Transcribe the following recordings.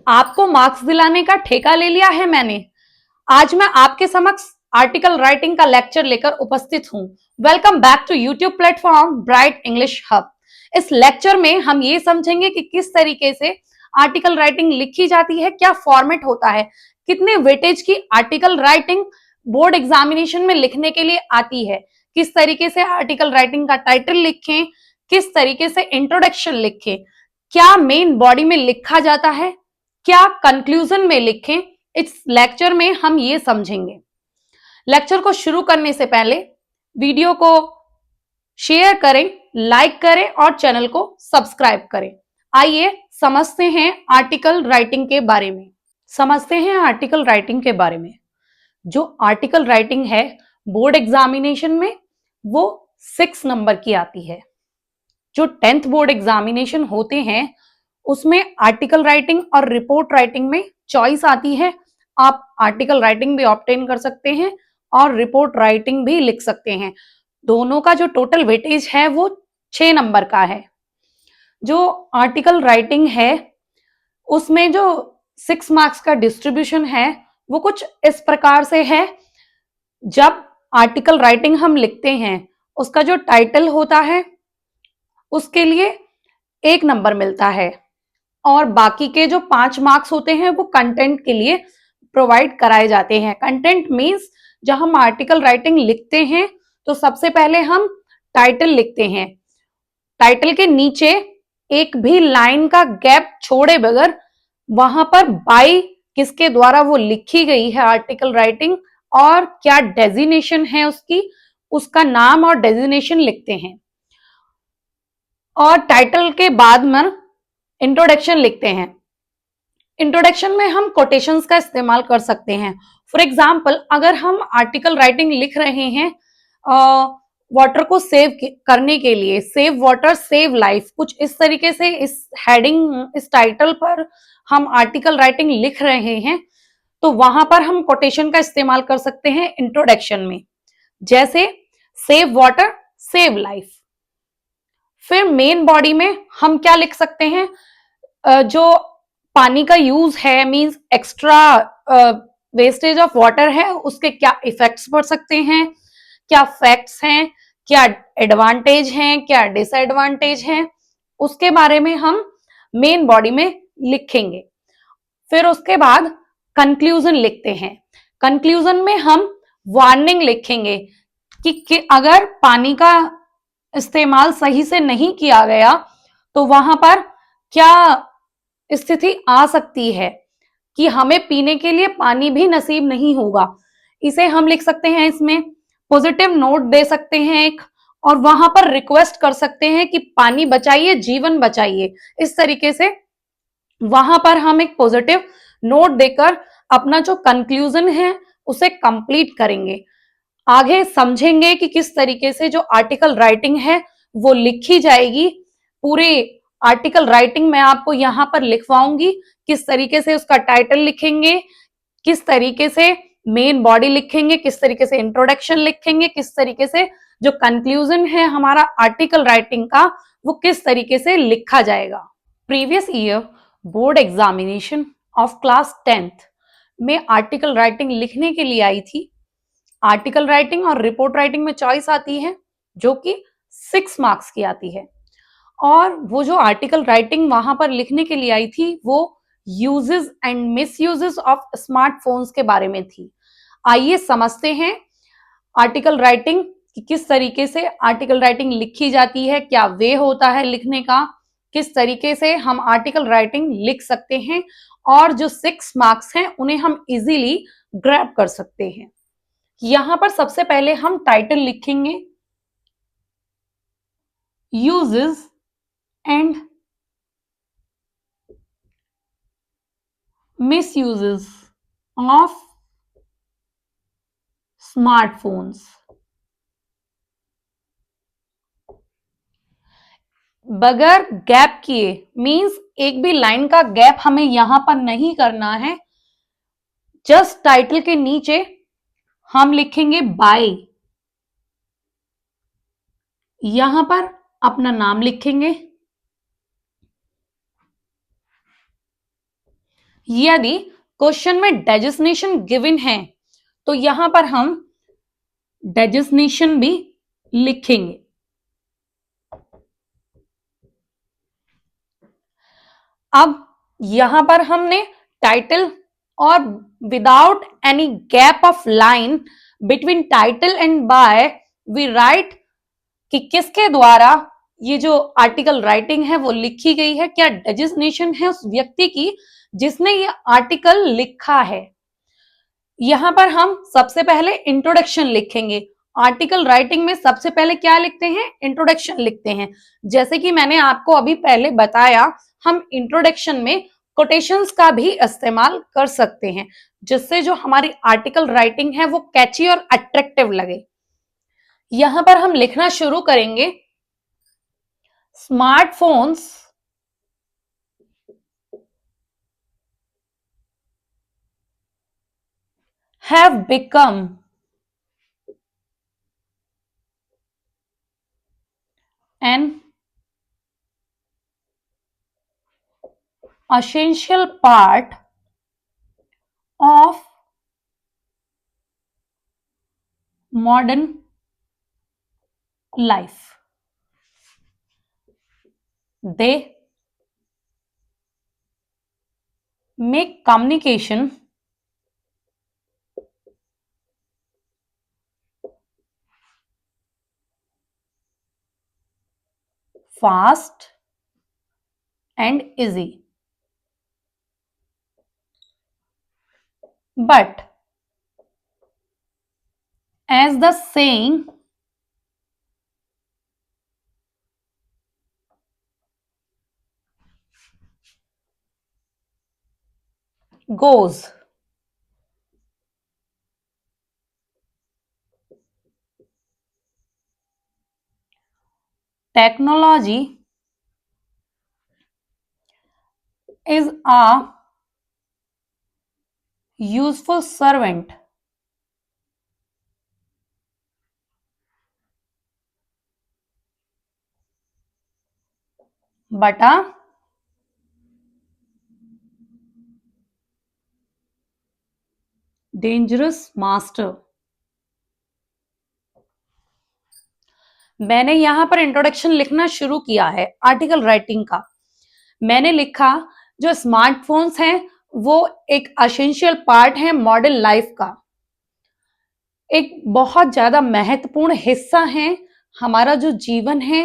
आपको मार्क्स दिलाने का ठेका ले लिया है मैंने। आज मैं आपके समक्ष आर्टिकल राइटिंग का लेक्चर लेकर उपस्थित हूं। Welcome back to YouTube platform bright English hub. इस लेक्चर में हम ये समझेंगे कि किस तरीके से आर्टिकल राइटिंग लिखी जाती है, क्या फॉर्मेट होता है, कितने वेटेज की आर्टिकल राइटिंग बोर्ड एग्जामिनेशन में लिखने के लिए आती है, किस तरीके से आर्टिकल राइटिंग का टाइटल लिखें, किस तरीके से इंट्रोडक्शन लिखें, क्या मेन बॉडी में लिखा जाता है, क्या कंक्लूजन में लिखें। इस लेक्चर में हम ये समझेंगे। लेक्चर को शुरू करने से पहले वीडियो को शेयर करें, लाइक करें और चैनल को सब्सक्राइब करें। आइए समझते हैं आर्टिकल राइटिंग के बारे में। आर्टिकल राइटिंग के बारे में जो आर्टिकल राइटिंग है बोर्ड एग्जामिनेशन में वो 6 नंबर की आती है। जो 10th बोर्ड एग्जामिनेशन होते हैं उसमें आर्टिकल राइटिंग और रिपोर्ट राइटिंग में चॉइस आती है। आप आर्टिकल राइटिंग भी ऑब्टेन कर सकते हैं और रिपोर्ट राइटिंग भी लिख सकते हैं। दोनों का जो टोटल वेटेज है वो 6 नंबर का है। जो आर्टिकल राइटिंग है उसमें जो 6 मार्क्स का डिस्ट्रीब्यूशन है वो कुछ इस प्रकार से है। जब आर्टिकल राइटिंग हम लिखते हैं उसका जो टाइटल होता है उसके लिए 1 नंबर मिलता है और बाकी के जो 5 मार्क्स होते हैं वो कंटेंट के लिए प्रोवाइड कराए जाते हैं। कंटेंट मींस जब हम आर्टिकल राइटिंग लिखते हैं तो सबसे पहले हम टाइटल लिखते हैं। टाइटल के नीचे एक भी लाइन का गैप छोड़े बगैर वहां पर बाय किसके द्वारा वो लिखी गई है आर्टिकल राइटिंग और क्या डेजिनेशन है उसकी, उसका नाम और डेजिनेशन लिखते हैं। और टाइटल के बाद में इंट्रोडक्शन लिखते हैं। इंट्रोडक्शन में हम कोटेशंस का इस्तेमाल कर सकते हैं। फॉर एग्जाम्पल अगर हम आर्टिकल राइटिंग लिख रहे हैं वाटर को सेव करने के लिए, सेव वाटर सेव लाइफ, कुछ इस तरीके से इस हेडिंग इस टाइटल पर हम आर्टिकल राइटिंग लिख रहे हैं तो वहां पर हम कोटेशन का इस्तेमाल कर सकते हैं इंट्रोडक्शन में, जैसे सेव वाटर सेव लाइफ। फिर मेन बॉडी में हम क्या लिख सकते हैं, जो पानी का यूज है means extra wastage of water है उसके क्या इफेक्ट्स पड़ सकते हैं, क्या फैक्ट्स हैं, क्या एडवांटेज हैं, क्या डिसएडवांटेज हैं, उसके बारे में हम मेन बॉडी में लिखेंगे। फिर उसके बाद कंक्लूजन लिखते हैं। कंक्लूजन में हम वार्निंग लिखेंगे कि अगर पानी का इस्तेमाल सही से नहीं किया गया तो वहां पर क्या स्थिति आ सकती है कि हमें पीने के लिए पानी भी नसीब नहीं होगा। इसे हम लिख सकते हैं, इसमें पॉजिटिव नोट दे सकते हैं एक, और वहां पर रिक्वेस्ट कर सकते हैं कि पानी बचाइए, जीवन बचाइए। इस तरीके से वहां पर हम एक पॉजिटिव नोट देकर अपना जो कंक्लूजन है उसे कंप्लीट करेंगे। आगे समझेंगे कि किस तरीके से जो आर्टिकल राइटिंग है वो लिखी जाएगी। पूरे आर्टिकल राइटिंग मैं आपको यहां पर लिखवाऊंगी, किस तरीके से उसका टाइटल लिखेंगे, किस तरीके से मेन बॉडी लिखेंगे, किस तरीके से इंट्रोडक्शन लिखेंगे, किस तरीके से जो कंक्लूजन है हमारा आर्टिकल राइटिंग का वो किस तरीके से लिखा जाएगा। Previous year board examination of class 10th में आर्टिकल राइटिंग लिखने के लिए आई थी। आर्टिकल राइटिंग और रिपोर्ट राइटिंग में चॉइस आती है जो कि 6 मार्क्स की आती है। और वो जो आर्टिकल राइटिंग वहां पर लिखने के लिए आई थी वो uses and miss uses of smartphones के बारे में थी। आइए समझते हैं आर्टिकल राइटिंग कि किस तरीके से आर्टिकल राइटिंग लिखी जाती है, क्या वे होता है लिखने का, किस तरीके से हम आर्टिकल राइटिंग लिख सकते हैं और जो 6 मार्क्स हैं उन्हें हम इजीली ग्रैब कर सकते हैं। यहां पर सबसे पहले हम टाइटल लिखेंगे, यूजेस एंड मिसयूजेस ऑफ स्मार्टफोन्स। बगैर गैप किए मींस एक भी लाइन का गैप हमें यहां पर नहीं करना है। जस्ट टाइटल के नीचे हम लिखेंगे बाय, यहां पर अपना नाम लिखेंगे, यदि क्वेश्चन में डेजिग्नेशन गिवन है तो यहां पर हम डेजिग्नेशन भी लिखेंगे। अब यहां पर हमने टाइटल और without any gap of line between title and by we write कि किसके द्वारा ये जो आर्टिकल राइटिंग है वो लिखी गई है, क्या डेजिग्नेशन है उस व्यक्ति की जिसने ये आर्टिकल लिखा है। यहां पर हम सबसे पहले इंट्रोडक्शन लिखेंगे। आर्टिकल राइटिंग में सबसे पहले क्या लिखते हैं, इंट्रोडक्शन लिखते हैं। जैसे कि मैंने आपको अभी पहले बताया, हम इंट्रोडक्शन में कोटेशंस का भी इस्तेमाल कर सकते हैं जिससे जो हमारी आर्टिकल राइटिंग है वो कैची और अट्रैक्टिव लगे। यहां पर हम लिखना शुरू करेंगे, smartphones have become an essential part of modern life. They make communication fast and easy. But as the saying goes, technology is a useful servant but a dangerous master. मैंने यहां पर इंट्रोडक्शन लिखना शुरू किया है आर्टिकल राइटिंग का। मैंने लिखा जो स्मार्टफोन्स हैं वो एक एसेंशियल पार्ट है मॉडर्न लाइफ का, एक बहुत ज्यादा महत्वपूर्ण हिस्सा है हमारा जो जीवन है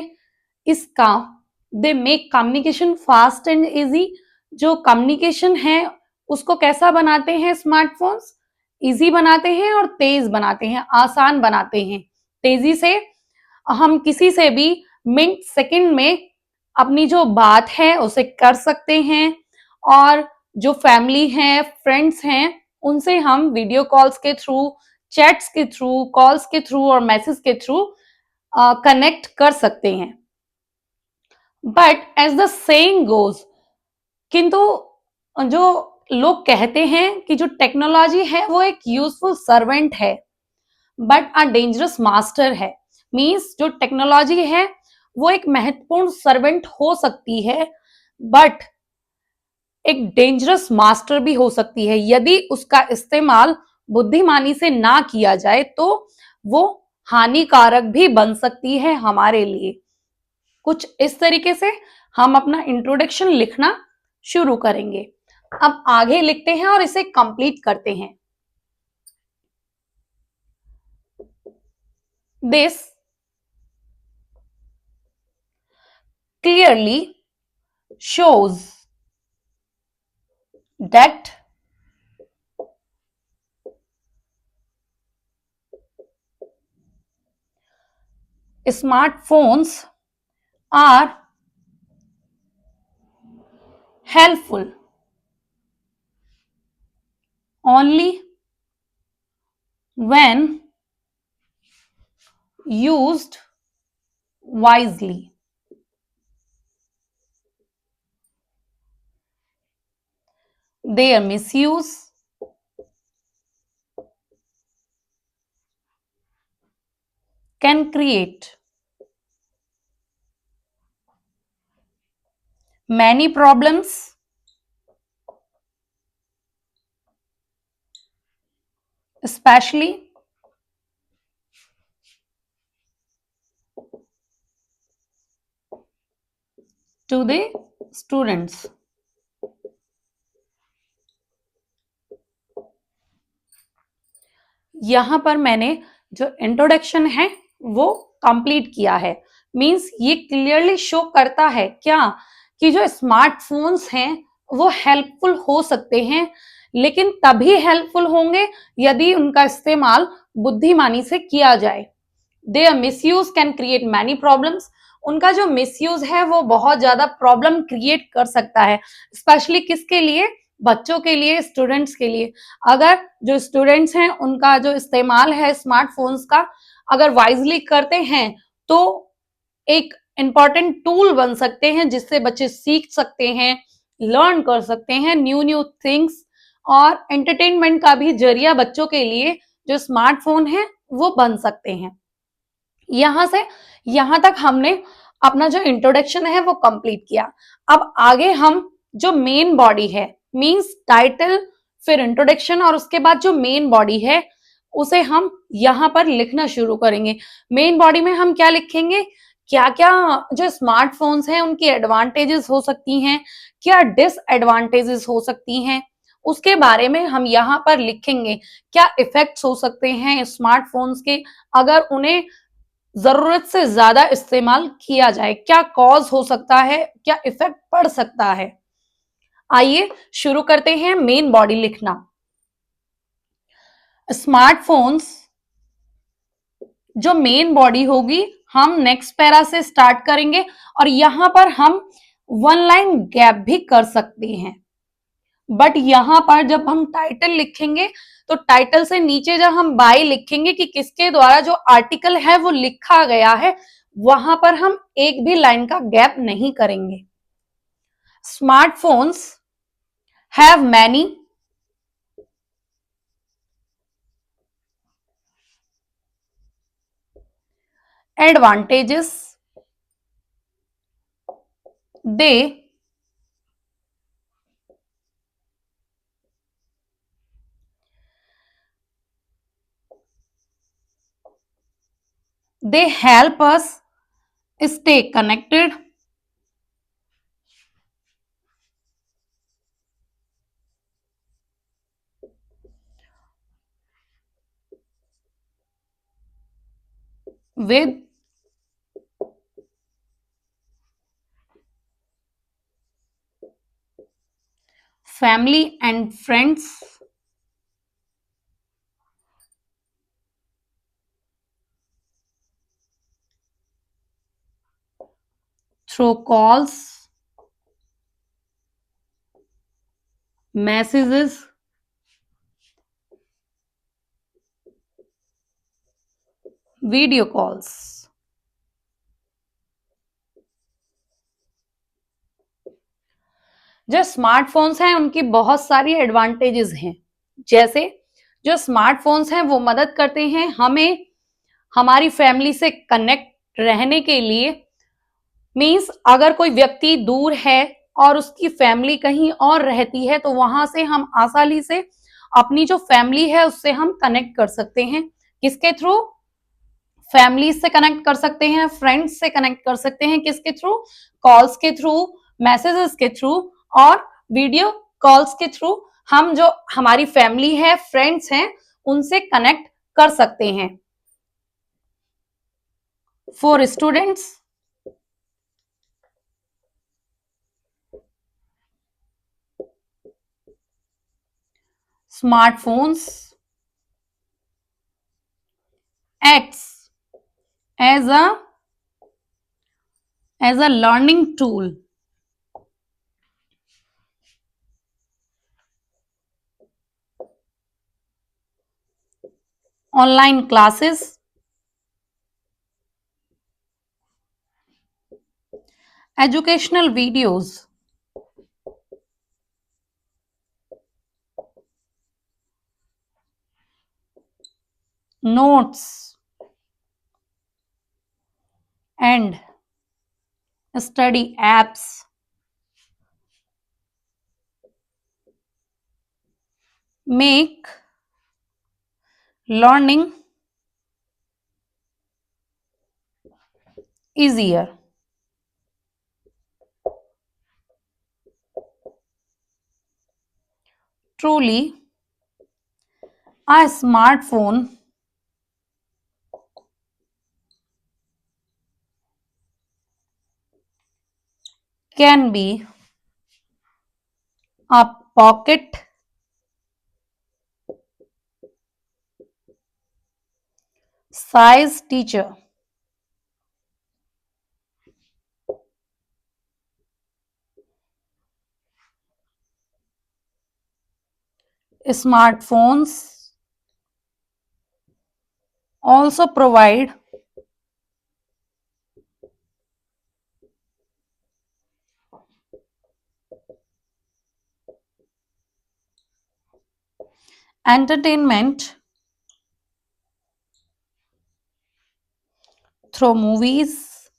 इसका। They make communication fast and easy, जो कम्युनिकेशन है उसको कैसा बनाते हैं स्मार्टफोन्स, इजी बनाते हैं और तेज बनाते हैं, आसान बनाते हैं। तेजी से हम किसी से भी मिनट सेकंड में अपनी जो बात है उसे कर सकते हैं और जो फैमिली है, फ्रेंड्स हैं, उनसे हम वीडियो कॉल्स के थ्रू, चैट्स के थ्रू, कॉल्स के थ्रू और मैसेज के थ्रू कनेक्ट कर सकते हैं। But as the saying goes, किंतु जो लोग कहते हैं कि जो टेक्नोलॉजी है वो एक यूजफुल सर्वेंट है बट अ डेंजरस मास्टर है। मीन्स जो टेक्नोलॉजी है वो एक महत्वपूर्ण सर्वेंट हो सकती है बट एक डेंजरस मास्टर भी हो सकती है। यदि उसका इस्तेमाल बुद्धिमानी से ना किया जाए तो वो हानिकारक भी बन सकती है हमारे लिए। कुछ इस तरीके से हम अपना इंट्रोडक्शन लिखना शुरू करेंगे। अब आगे लिखते हैं और इसे कंप्लीट करते हैं। This clearly shows that smartphones are helpful only when used wisely. Their misuse can create many problems especially to the students. यहां पर मैंने जो इंट्रोडक्शन है वो कंप्लीट किया है। मींस ये क्लियरली शो करता है क्या कि जो स्मार्टफोन्स हैं वो हेल्पफुल हो सकते हैं, लेकिन तभी हेल्पफुल होंगे यदि उनका इस्तेमाल बुद्धिमानी से किया जाए। Their misuse can create many problems. उनका जो मिसयूज है वो बहुत ज्यादा प्रॉब्लम क्रिएट कर सकता है, स्पेशली किसके लिए? बच्चों के लिए, स्टूडेंट्स के लिए। अगर जो स्टूडेंट्स हैं उनका जो इस्तेमाल है स्मार्टफोन्स का अगर वाइजली करते हैं तो एक इंपॉर्टेंट टूल बन सकते हैं जिससे बच्चे सीख सकते हैं, लर्न कर सकते हैं न्यू न्यू थिंग्स, और एंटरटेनमेंट का भी जरिया बच्चों के लिए जो स्मार्टफोन है वो बन सकते हैं। यहां से यहां तक हमने अपना जो इंट्रोडक्शन है वो कंप्लीट किया। अब आगे हम जो मेन बॉडी है, मींस टाइटल फिर इंट्रोडक्शन और उसके बाद जो मेन बॉडी है उसे हम यहां पर लिखना शुरू करेंगे। मेन बॉडी में हम क्या लिखेंगे? क्या क्या जो स्मार्टफोन्स हैं उनकी एडवांटेजेस हो सकती हैं, क्या डिसएडवांटेजेस हो सकती हैं, उसके बारे में हम यहाँ पर लिखेंगे। क्या इफेक्ट्स हो सकते हैं स्मार्टफोन्स के अगर उन्हें जरूरत से ज्यादा इस्तेमाल किया जाए, क्या कॉज हो सकता है, क्या इफेक्ट पड़ सकता है। आइए शुरू करते हैं मेन बॉडी लिखना। स्मार्टफोन्स जो मेन बॉडी होगी हम नेक्स्ट पैरा से स्टार्ट करेंगे और यहां पर हम वन लाइन गैप भी कर सकते हैं, बट यहां पर जब हम टाइटल लिखेंगे तो टाइटल से नीचे जब हम बाय लिखेंगे कि किसके द्वारा जो आर्टिकल है वो लिखा गया है, वहां पर हम एक भी लाइन का गैप नहीं करेंगे। Smartphones have many advantages, they they help us stay connected, with family and friends through calls, messages, video calls. जो स्मार्टफोन्स हैं उनकी बहुत सारी एडवांटेजेस हैं, जैसे जो स्मार्टफोन्स हैं वो मदद करते हैं हमें हमारी फैमिली से कनेक्ट रहने के लिए। मींस अगर कोई व्यक्ति दूर है और उसकी फैमिली कहीं और रहती है तो वहां से हम आसानी से अपनी जो फैमिली है उससे हम कनेक्ट कर सकते हैं। किसके थ्रू? फैमिली से कनेक्ट कर सकते हैं, फ्रेंड्स से कनेक्ट कर सकते हैं। किसके थ्रू? कॉल्स के थ्रू, मैसेजेस के थ्रू और वीडियो कॉल्स के थ्रू हम जो हमारी फैमिली है, फ्रेंड्स हैं, उनसे कनेक्ट कर सकते हैं। For students, smartphones acts as a learning tool, online classes, educational videos, notes and study apps make learning easier. Truly, a smartphone can be a pocket size teacher. Smartphones also provide entertainment through movies,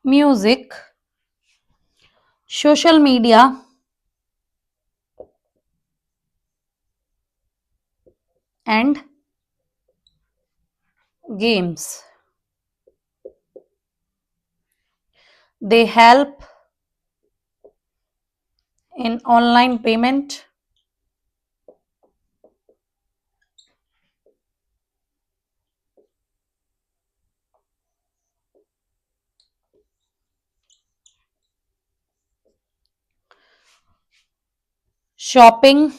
music, social media, and games. They help in online payment, shopping,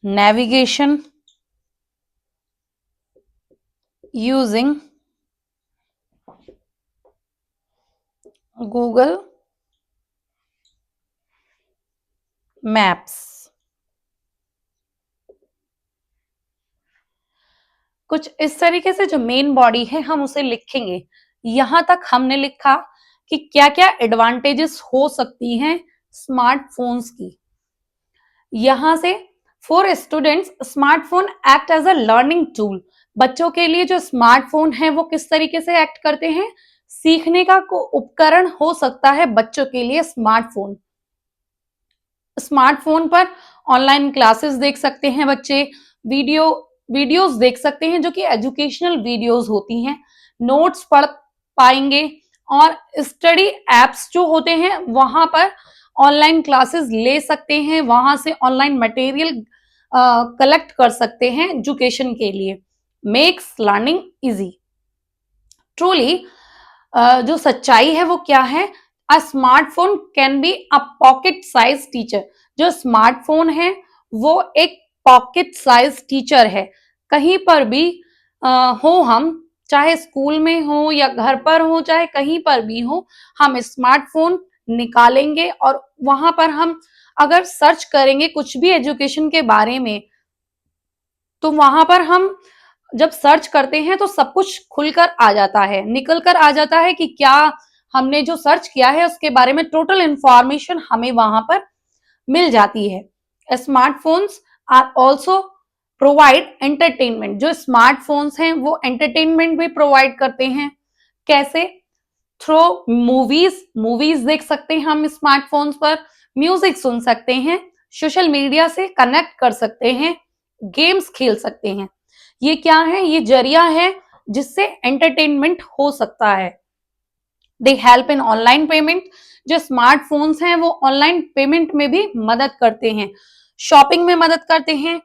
navigation using Google Maps. कुछ इस तरीके से जो main body है हम उसे लिखेंगे। यहां तक हमने लिखा कि क्या क्या एडवांटेजेस हो सकती हैं स्मार्टफोन्स की। यहां से for students smartphone act as a learning tool. बच्चों के लिए जो स्मार्टफोन है वो किस तरीके से एक्ट करते हैं, सीखने का उपकरण हो सकता है बच्चों के लिए स्मार्टफोन। स्मार्टफोन पर ऑनलाइन क्लासेस देख सकते हैं बच्चे, वीडियोस देख सकते हैं जो कि एजुकेशनल वीडियोस होती हैं, नोट्स पढ़ पाएंगे और स्टडी एप्स जो होते हैं वहां पर ऑनलाइन क्लासेस ले सकते हैं, वहां से ऑनलाइन मटेरियल कलेक्ट कर सकते हैं एजुकेशन के लिए। Makes learning easy. ट्रूली जो सच्चाई है वो क्या है, a smartphone can be a pocket size teacher. जो स्मार्टफोन है वो एक पॉकेट साइज टीचर है। कहीं पर भी हो हम, चाहे स्कूल में हो या घर पर हो, चाहे कहीं पर भी हो, हम स्मार्टफोन निकालेंगे और वहां पर हम अगर सर्च करेंगे कुछ भी एजुकेशन के बारे में, तो वहां पर हम जब सर्च करते हैं तो सब कुछ खुलकर आ जाता है, निकल कर आ जाता है कि क्या हमने जो सर्च किया है उसके बारे में टोटल इंफॉर्मेशन हमें वहां पर मिल जाती है। Smartphones are also provide entertainment. जो स्मार्टफोन्स हैं वो एंटरटेनमेंट भी प्रोवाइड करते हैं। कैसे? थ्रू मूवीज देख सकते हैं हम स्मार्टफोन्स पर, म्यूजिक सुन सकते हैं, सोशल मीडिया से कनेक्ट कर सकते हैं, गेम्स खेल सकते हैं। ये क्या है? ये जरिया है जिससे एंटरटेनमेंट हो सकता है। They help in online payment. जो स्मार्टफोन्स हैं वो ऑनलाइन पेमेंट में भी मदद करते हैं, शॉपिंग में मदद करते हैं,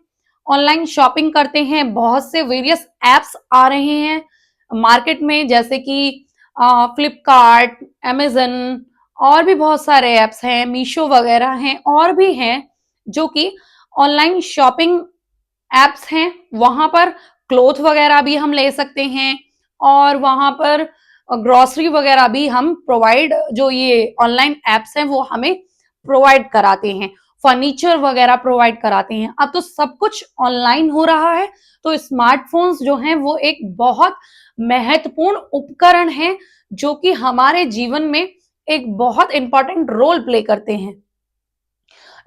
ऑनलाइन शॉपिंग करते हैं। बहुत से वेरियस एप्स आ रहे हैं मार्केट में, जैसे कि फ्लिपकार्ट, अमेजन और भी बहुत सारे एप्स हैं, मीशो वगैरह हैं और भी हैं जो कि ऑनलाइन शॉपिंग एप्स हैं। वहां पर क्लोथ वगैरह भी हम ले सकते हैं और वहां पर ग्रोसरी वगैरह भी हम प्रोवाइड, जो ये ऑनलाइन एप्स हैं वो हमें प्रोवाइड कराते हैं, फर्नीचर वगैरह प्रोवाइड कराते हैं। अब तो सब कुछ ऑनलाइन हो रहा है, तो स्मार्टफोन्स जो हैं वो एक बहुत महत्वपूर्ण उपकरण है जो कि हमारे जीवन में एक बहुत इंपॉर्टेंट रोल प्ले करते हैं।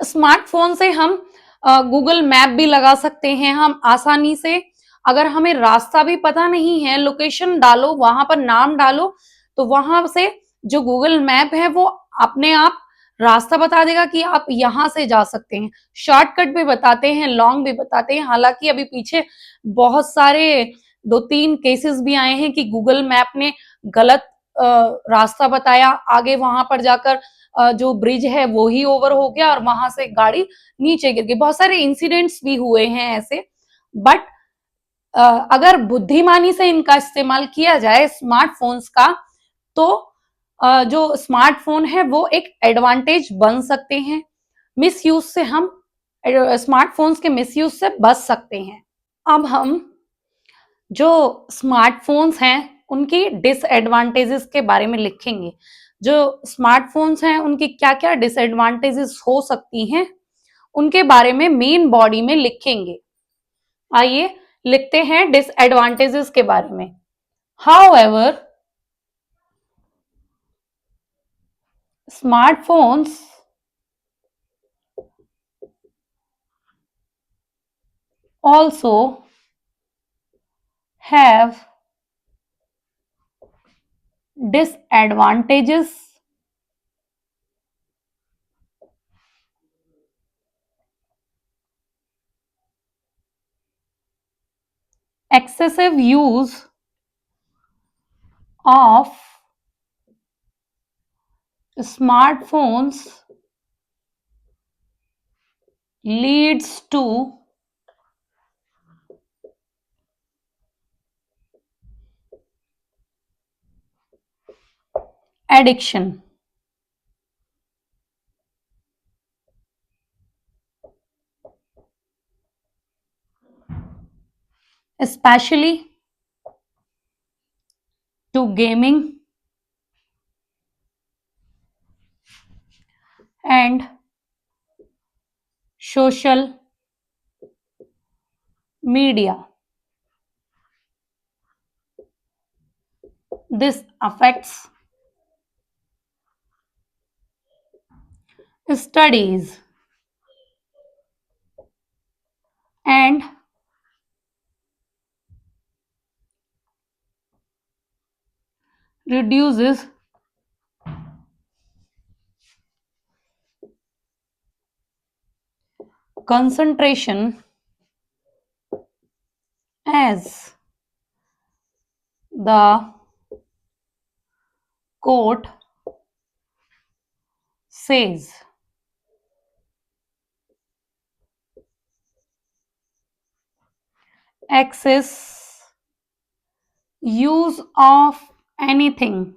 स्मार्टफोन से हम गूगल मैप भी लगा सकते हैं। हम आसानी से, अगर हमें रास्ता भी पता नहीं है, लोकेशन डालो, वहां पर नाम डालो, तो वहां से जो गूगल मैप है वो अपने आप रास्ता बता देगा कि आप यहाँ से जा सकते हैं। शॉर्टकट भी बताते हैं, लॉन्ग भी बताते हैं। हालांकि अभी पीछे बहुत सारे 2-3 केसेस भी आए हैं कि गूगल मैप ने गलत रास्ता बताया, आगे वहां पर जाकर जो ब्रिज है वो ही ओवर हो गया और वहां से गाड़ी नीचे गिर गई। बहुत सारे इंसिडेंट्स भी हुए हैं ऐसे। बट अगर बुद्धिमानी से इनका इस्तेमाल किया जाए स्मार्टफोन्स का, तो जो स्मार्टफोन है वो एक एडवांटेज बन सकते हैं। मिसयूज से हम स्मार्टफोन्स के मिसयूज से बच सकते हैं। अब हम जो स्मार्टफोन्स हैं उनकी डिसएडवांटेजेस के बारे में लिखेंगे। जो स्मार्टफोन्स हैं उनकी क्या क्या डिसएडवांटेजेस हो सकती हैं उनके बारे में मेन बॉडी में लिखेंगे। आइए लिखते हैं डिसएडवांटेजेस के बारे में। However, smartphones also have disadvantages excessive use of smartphones leads to addiction, especially to gaming and social media. This affects studies and reduces concentration as the quote says. Excess use of anything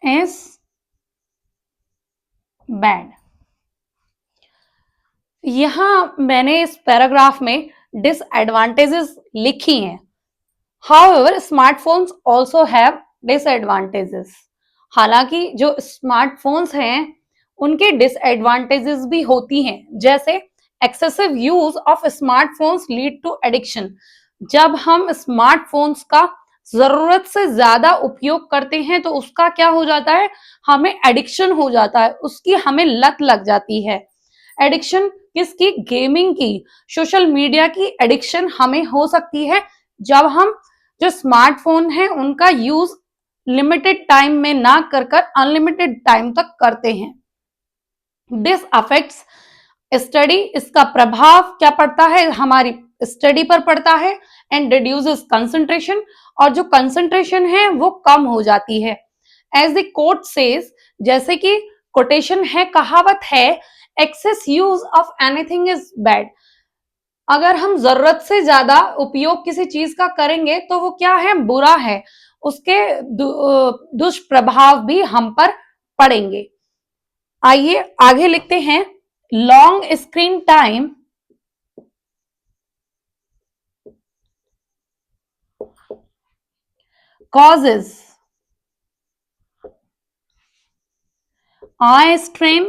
is bad. यहां मैंने इस paragraph में disadvantages लिखी हैं। However, smartphones also have disadvantages. हालांकि जो smartphones हैं उनके डिसएडवांटेजेस भी होती हैं, जैसे excessive use of smartphones lead to addiction. जब हम स्मार्टफोन्स का जरूरत से ज्यादा उपयोग करते हैं तो उसका क्या हो जाता है, हमें एडिक्शन हो जाता है, उसकी हमें लत लग जाती है। एडिक्शन किसकी? गेमिंग की, सोशल मीडिया की एडिक्शन हमें हो सकती है जब हम जो स्मार्टफोन है उनका यूज लिमिटेड टाइम में ना कर कर अनलिमिटेड टाइम तक करते हैं। दिस अफेक्ट्स स्टडी, इसका प्रभाव क्या पड़ता है? हमारी स्टडी पर पड़ता है। एंड रिड्यूसेस कंसंट्रेशन, और जो कंसंट्रेशन है वो कम हो जाती है। एज द कोट सेज, जैसे कि कोटेशन है, कहावत है, excess use of anything is bad. अगर हम जरूरत से ज्यादा उपयोग किसी चीज का करेंगे तो वो क्या है? बुरा है। उसके दुष्प्रभाव भी हम पर पड़ेंगे। आइए आगे लिखते हैं। Long screen time causes eye strain,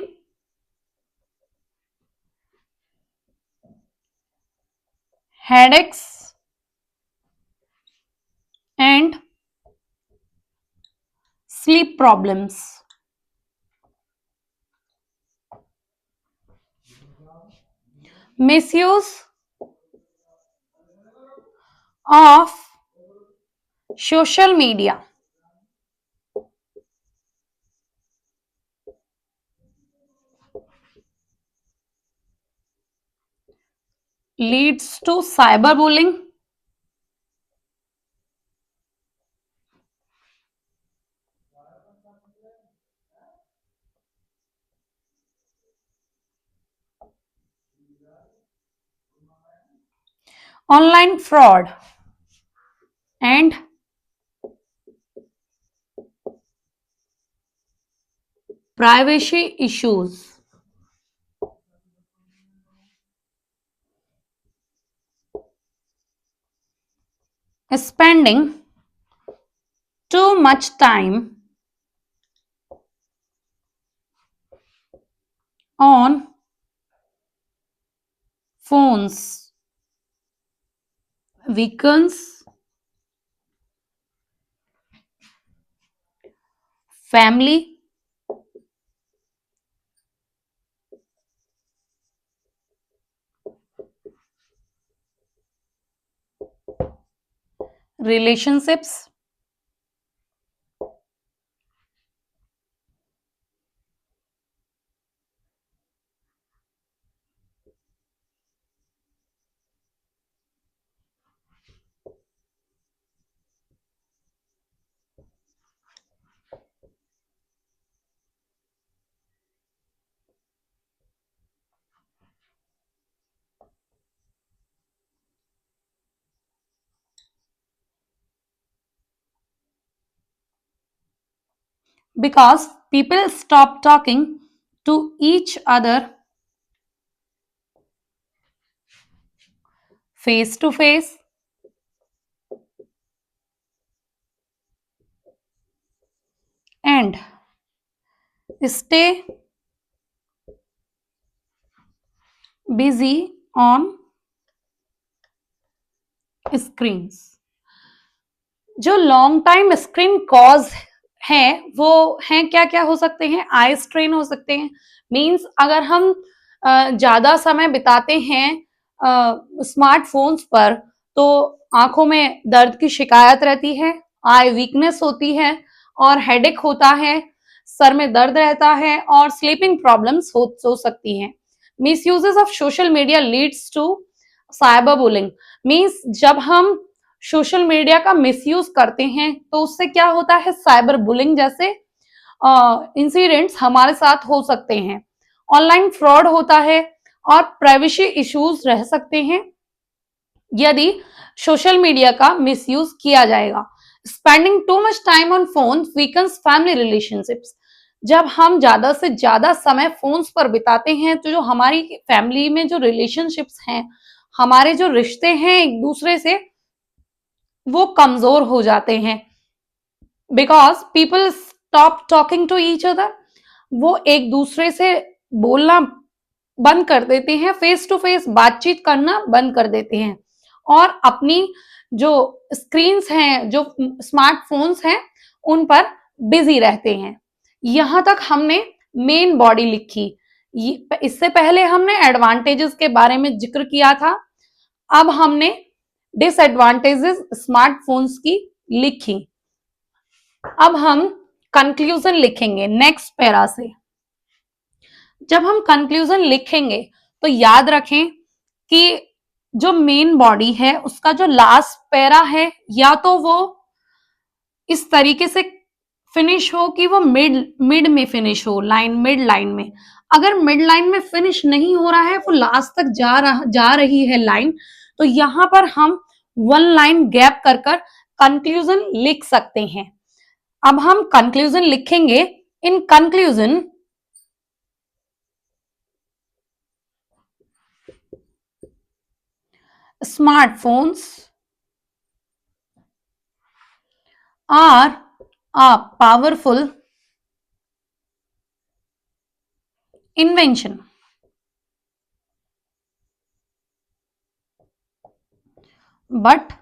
headaches and sleep problems. Misuse of social media leads to cyberbullying? Online fraud and privacy issues. Spending too much time on phones weakens family relationships. Because people stop talking to each other face to face and stay busy on screens. जो long time screen cause है वो हैं क्या क्या हो सकते हैं? Eye strain हो सकते हैं। मींस अगर हम ज्यादा समय बिताते हैं स्मार्टफोन्स पर तो आंखों में दर्द की शिकायत रहती है, आई वीकनेस होती है और हेडेक होता है, सर में दर्द रहता है और स्लीपिंग प्रॉब्लम्स हो सकती हैं। Misuses of social media leads to cyber bullying. Means जब हम सोशल मीडिया का मिसयूज करते हैं तो उससे क्या होता है? साइबर बुलिंग जैसे इंसिडेंट्स हमारे साथ हो सकते हैं, ऑनलाइन फ्रॉड होता है और प्राइवेसी इश्यूज रह सकते हैं यदि सोशल मीडिया का मिसयूज किया जाएगा। Spending too much time on phone weakens family relationships. जब हम ज्यादा से ज्यादा समय फोन्स पर बिताते हैं तो जो हमारी फैमिली में जो रिलेशनशिप्स हैं, हमारे जो रिश्ते हैं एक दूसरे से, वो कमजोर हो जाते हैं। Because people stop talking to each other. वो एक दूसरे से बोलना बंद कर देते हैं, फेस टू फेस बातचीत करना बंद कर देते हैं और अपनी जो स्क्रीन्स हैं, जो स्मार्टफोन्स हैं, उन पर बिजी रहते हैं। यहां तक हमने मेन बॉडी लिखी। इससे पहले हमने एडवांटेजेस के बारे में जिक्र किया था, अब हमने डिसएडवांटेजेस स्मार्टफोन्स की लिखी। अब हम कंक्लूजन लिखेंगे नेक्स्ट पैरा से। जब हम कंक्लूजन लिखेंगे तो याद रखें कि जो मेन बॉडी है उसका जो लास्ट पैरा है या तो वो इस तरीके से फिनिश हो कि वो मिड मिड में फिनिश हो, लाइन मिड लाइन में। अगर मिड लाइन में फिनिश नहीं हो रहा है, वो लास्ट तक जा रही है लाइन, तो यहां पर हम वन लाइन गैप कर कर कंक्लूजन लिख सकते हैं। अब हम कंक्लूजन लिखेंगे। In conclusion smartphones are a powerful invention, but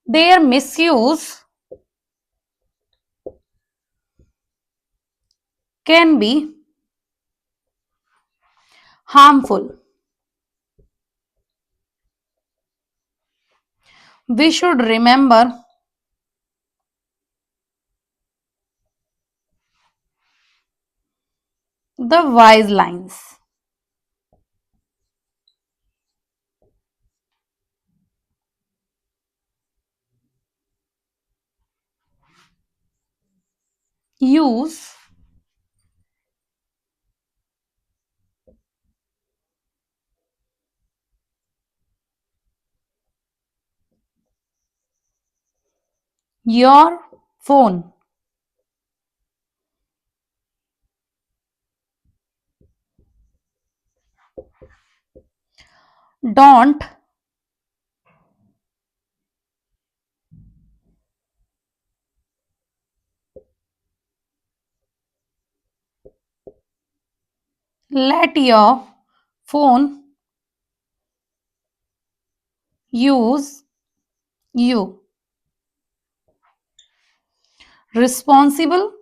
their misuse can be harmful. We should remember the wise lines. Use your phone. Don't let your phone use you. Responsible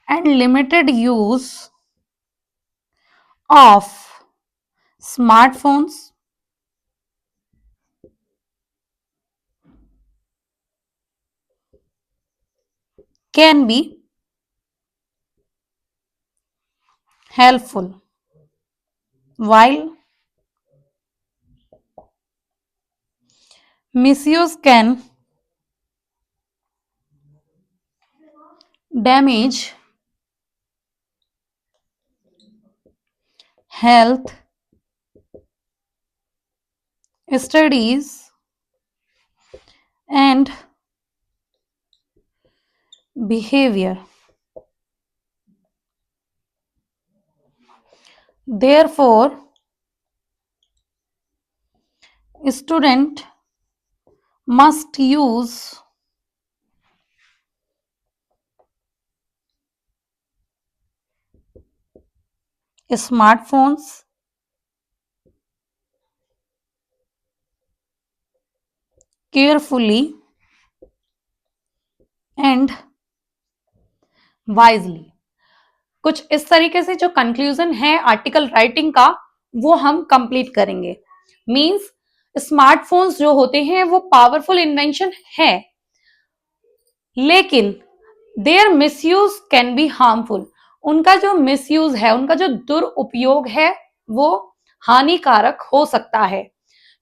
and limited use of smartphones can be helpful, while misuse can damage health. Studies and behavior. Therefore, student must use smartphones carefully and wisely. कुछ इस तरीके से जो conclusion है article writing का वो हम complete करेंगे। मींस स्मार्टफोन्स जो होते हैं वो पावरफुल इन्वेंशन है, लेकिन their misuse can be harmful. उनका जो मिसयूज है, उनका जो दुरुपयोग है वो हानिकारक हो सकता है।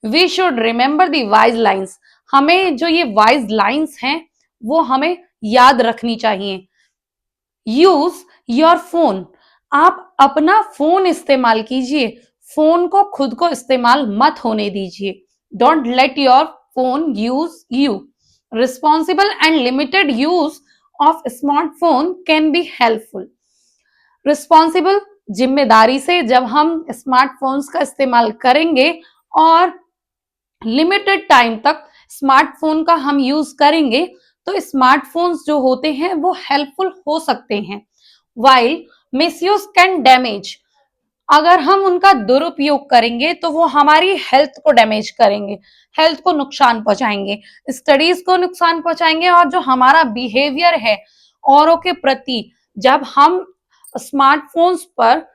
We should remember the wise lines. हमें जो ये वाइज लाइन्स हैं वो हमें याद रखनी चाहिए। Use your phone. आप अपना फोन इस्तेमाल कीजिए, फोन को खुद को इस्तेमाल मत होने दीजिए। Don't let your phone use you. Responsible and limited use of smartphone can be helpful. Responsible जिम्मेदारी से जब हम स्मार्टफोन्स का इस्तेमाल करेंगे और लिमिटेड टाइम तक स्मार्टफोन का हम यूज करेंगे तो स्मार्टफोन्स जो होते हैं वो हेल्पफुल हो सकते हैं। While misuse can damage. अगर हम उनका दुरुपयोग करेंगे तो वो हमारी हेल्थ को डैमेज करेंगे, हेल्थ को नुकसान पहुंचाएंगे, स्टडीज को नुकसान पहुंचाएंगे, और जो हमारा बिहेवियर है औरों के प्रति, जब हम स्मार्टफोन्स पर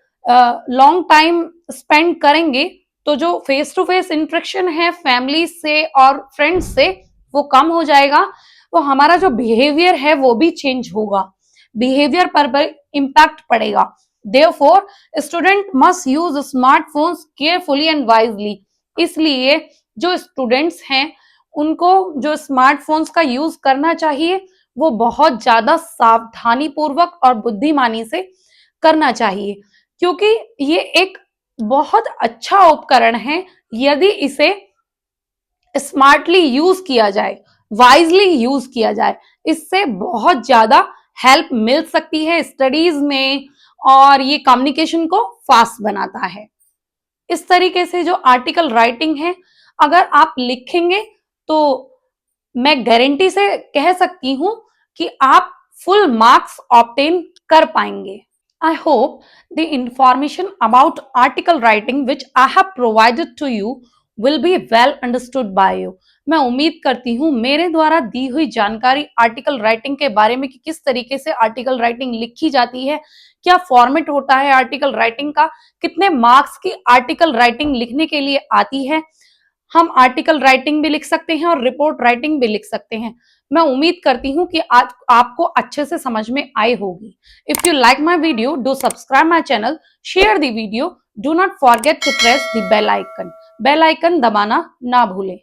लॉन्ग टाइम स्पेंड करेंगे तो जो फेस टू फेस इंटरेक्शन है फैमिली से और फ्रेंड्स से वो कम हो जाएगा। तो हमारा जो बिहेवियर है वो भी चेंज होगा, बिहेवियर पर इम्पैक्ट पड़ेगा। Therefore student must use smartphones carefully and wisely. इसलिए जो स्टूडेंट्स हैं उनको जो स्मार्टफोन्स का यूज करना चाहिए वो बहुत ज्यादा सावधानी पूर्वक और बुद्धिमानी से करना चाहिए, क्योंकि ये एक बहुत अच्छा उपकरण है यदि इसे स्मार्टली यूज किया जाए, वाइजली यूज किया जाए। इससे बहुत ज्यादा हेल्प मिल सकती है स्टडीज में और ये कम्युनिकेशन को फास्ट बनाता है। इस तरीके से जो आर्टिकल राइटिंग है अगर आप लिखेंगे तो मैं गारंटी से कह सकती हूं कि आप फुल मार्क्स ऑब्टेन कर पाएंगे। I hope the information about article writing which I have provided to you will be well understood by you. मैं उम्मीद करती हूँ मेरे द्वारा दी हुई जानकारी आर्टिकल राइटिंग के बारे में कि किस तरीके से आर्टिकल राइटिंग लिखी जाती है, क्या फॉर्मेट होता है आर्टिकल राइटिंग का, कितने मार्क्स की आर्टिकल राइटिंग लिखने के लिए आती है, हम आर्टिकल राइटिंग भी लिख सकते हैं और रिपोर्ट राइटिंग भी लिख सकते हैं। मैं उम्मीद करती हूँ कि आज आपको अच्छे से समझ में आई होगी। If you like my video, do subscribe my channel, share the video, do not forget to press the bell icon. Bell icon दबाना ना भूलें।